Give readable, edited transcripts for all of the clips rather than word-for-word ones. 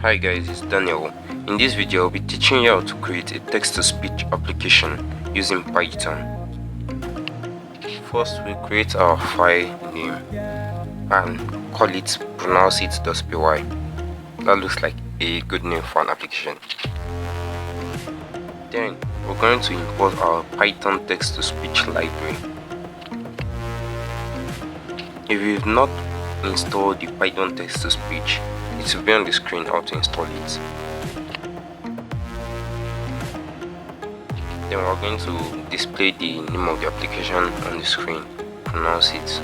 Hi guys, it's Daniel. In this video, I'll be teaching you how to create a text-to-speech application using Python. First, we create our file name and call it pronounce.it.py. That looks like a good name for an application. Then, we're going to import our Python text-to-speech library. If you've not installed the Python text-to-speech, it will be on the screen how to install it. Then we're going to display the name of the application on the screen. Pronounce it.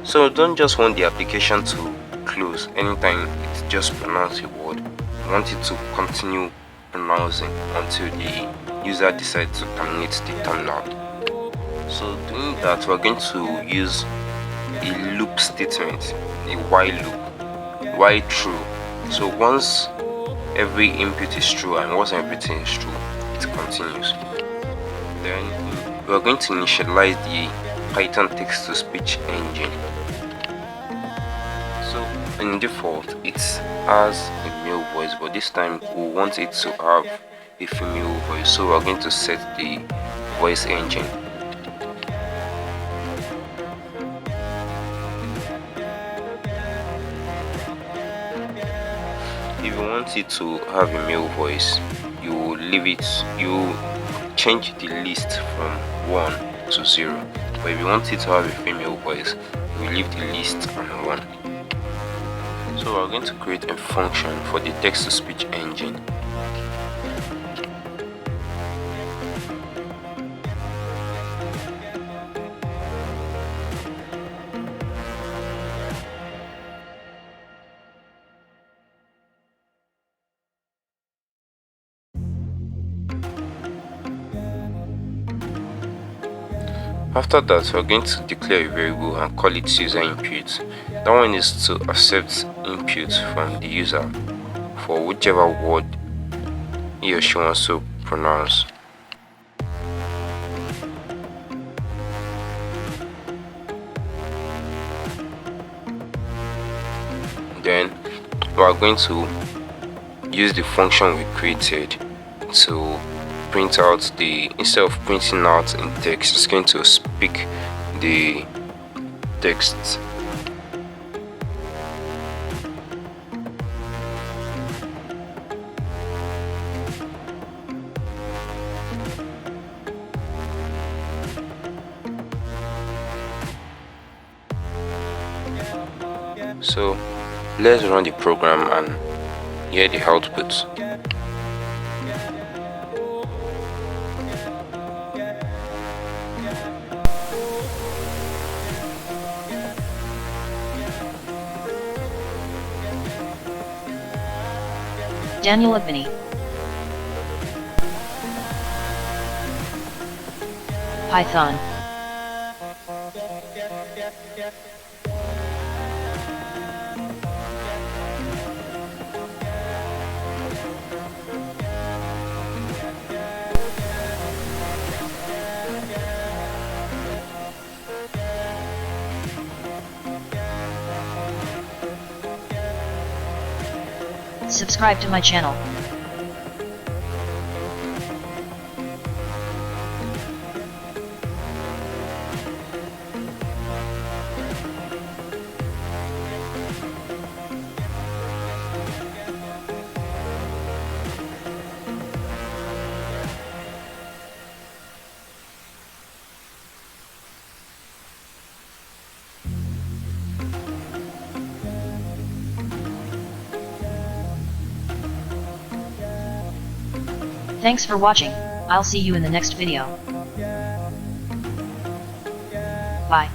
So don't just want the application to close anytime it just pronounces a word. You want it to continue pronouncing until the user decides to terminate the terminal. So doing that, we're going to use a loop statement, a while loop, while true. So once every input is true and once everything is true, it continues. Then we're going to initialize the Python text-to-speech engine. So in default, it has a male voice, but this time we want it to have a female voice. So we're going to set the voice engine. If you want it to have a male voice, you change the list from 1 to 0. But if you want it to have a female voice, you leave the list on 1. So we're going to create a function for the text-to-speech engine. After that, we're going to declare a variable and call it user input. That one is to accept input from the user for whichever word he or she wants to pronounce. Then we are going to use the function we created to print out instead of printing out in text, it's going to speak the text. So let's run the program and hear the output. Daniel Abini. Python. Subscribe to my channel. Thanks for watching. I'll see you in the next video. Bye.